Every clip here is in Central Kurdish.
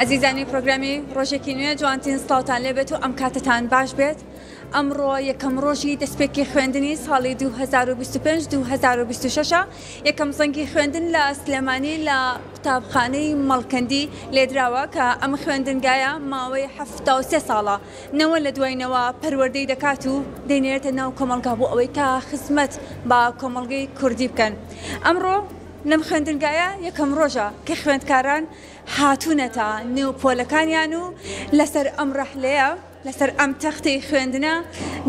عزیزانی پروگرامی ڕۆژێکی نوێ جوانترین سڵاوتان لێبێت و ئەم کاتتان باش بێت. ئەمڕۆ یەکەم ڕۆژی دەستپێکی خوێندنی ساڵی 2025-2026 یەکەم زەنگی خوێندن لە سلێمانی لە قوتابخانەی مەڵکەندی لێدراوە کە ئەم خوێندنگایە ماوەی 73 ساڵە نەوە لە دوایینەوە پەروەردەی دەکات و دەینێرێتە ناو کۆمەڵگا بۆ ئەوەی تا خزمەت بە کۆمەڵگەی کوردی بکەن. ئەمڕۆ لەم خوێندنگایە یەکەم ڕۆژە کە خوێندکاران هاتوونەتە نێو پۆلەکانیان و لەسەر ئەم ڕەحلەیە لەسەر ئەم تەختەی خوێندنە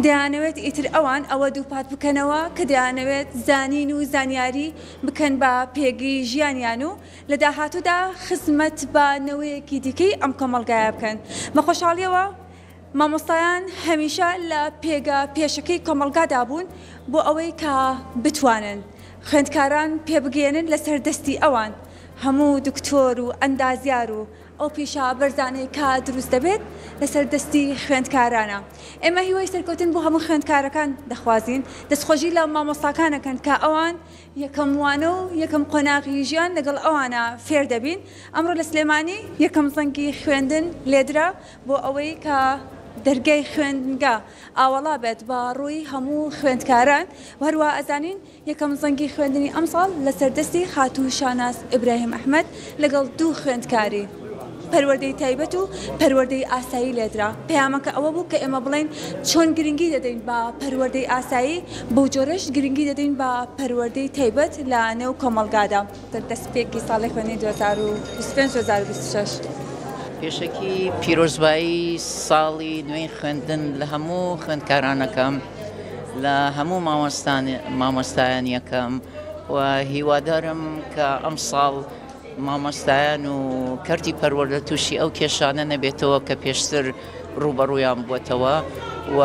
دەیانەوێت ئیتر ئەوان ئەوە دووپات بکەنەوە کە دەیانەوێت زانین و زانیاری بکەن بە پێگەی ژیانیان و لە داهاتوودا خزمەت بە نەوەیەکی دیکەی ئەم کۆمەڵگایە بکەن. بە خۆشحاڵیەوە مامۆستایان هەمیشە لە پێگە پێشەکەی کۆمەڵگادا بوون بۆ ئەوەی کە بتوانن خوێندکاران پێبگەێنن لەسەر دەستی ئەوان هەموو دکتۆر و ئەندازیار و ئەو پیشە بەرزانەی کە دروست دەبێت لەسەر دەستی خوێندکارانە. ئێمە هیوای سەرکەوتن بۆ هەموو خوێندکارەکان دەخوازین دەستخۆشی لە مامۆستاکانەکەن کە ئەوان یەکەم وانە و یەکەم قۆناغی ژیان لەگەڵ ئەوانە فێر دەبین. ئەمڕۆ لە سلێمانی یەکەم زەنگی خوێندن لێدرا بۆ ئەوەی کە دەرگای خوێندنگا ئاوەڵا بێت بە ڕووی هەموو خوێندکاران هەروە ئەزانین یەکەم زەنگی خوێندنی ئەم ساڵ لەسەر دەستی خاتوو شاناس ئیبراهیم ئەحمەد لەگەڵ دوو خوێندکاری پەروەردەی تایبەت و پەروەردەی ئاسایی لێدرا. پەیامەکە ئەوە بوو کە ئێمە بڵێن چۆن گرنگی دەدەین بە پەروەردەی ئاسایی بەو جۆرەش گرنگی دەدەین بە پەروەردەی تایبەت لە نێو کۆمەڵگادا دەستپێکی ساڵی خوێندنی 2025-2026. پێشەکی پیرۆزبایی ساڵی نوێی خوێندن لە هەموو خوێندکارانەکەم لە هەموو مامۆستایانیەکەم و هیوادارم کە ئەم ساڵ مامۆستایان و کەرتی پەروەردە تووشی ئەو کێشانە نەبێتەوە کە پێشتر ڕوبەڕوویان بووەتەوە و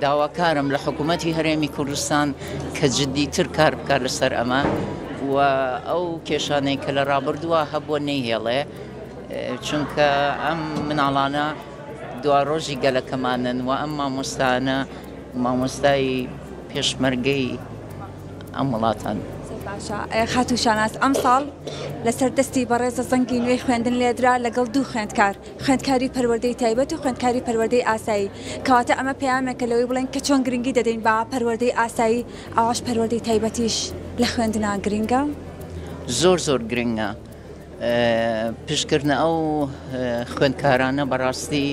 داواکارم لە حکوومەتی هەرێمی کوردستان کە جددیتر کار بکات لەسەر ئەمە و ئەو کێشانەی کە لە ڕابردووە هەبووە نەیهێڵێ چونکە ئەم مناڵانە دوا ڕۆژی گەلەکەمانن و ئەم مامۆستانە مامۆستای پێشمەرگەی ئەم وڵاتان. خاتوو شاناس ئەم ساڵ لەسەر دەستی بەڕێزە زەنگی نوێی خوێندن لێدرا لەگەڵ دوو خوێندکاری پەروەردەی تایبەت و خوێندکاری پەروەردەی ئاسایی کەواتە ئەمە پەیامێکە لەوەی بڵێن کە چۆن گرنگی دەدەین بە پەروەردەی ئاسایی ئاواش پەروەردەی تایبەتیش لە خوێندنا گرنگە؟ زۆر گرنگە. پشتکردنە ئەو خوێندکارانە بەڕاستی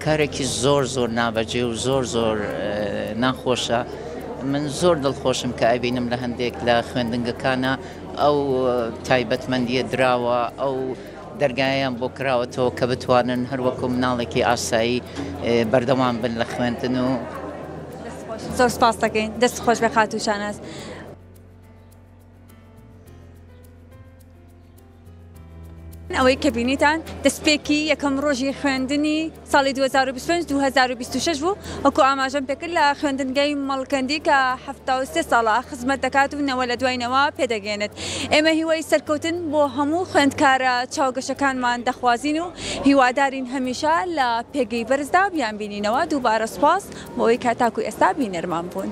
کارێکی زۆر نابەجێ و زۆر ناخۆشە. من زۆر دڵخۆشم کە ئەبینم لە هەندێک لە خوێندنگەکانە ئەو تایبەتمەندیە دراوە ئەو دەرگایان بۆ کراوەتەوە کە بتوانن هەروەکو مناڵێکی ئاسایی بەردەوام بن لە خوێندن و زۆر سپاس دەکەین. دەست خۆش بە خاتوو شاناس. ئەوەی کە بینیتان دەستپێکی یەکەم ڕۆژی خوێندنی ساڵی 2025-2026 بوو وەکو ئاماژەم پێکرد لە خوێندنگەی مەڵکەندی کە 73 ساڵە خزمەت دەکات و نەوە لە دوایینەوە پێدەگەێنێت. ئێمە هیوای سەرکەوتن بۆ هەموو خوێندکارە چاوگەشەکانمان دەخوازین و هیوادارین هەمیشە لە پێگەی بەرزدا بیان بینینەوە. دووبارە سوپاس بۆ ئەوەی کە تاکو ئێستا بینەرمان بوون.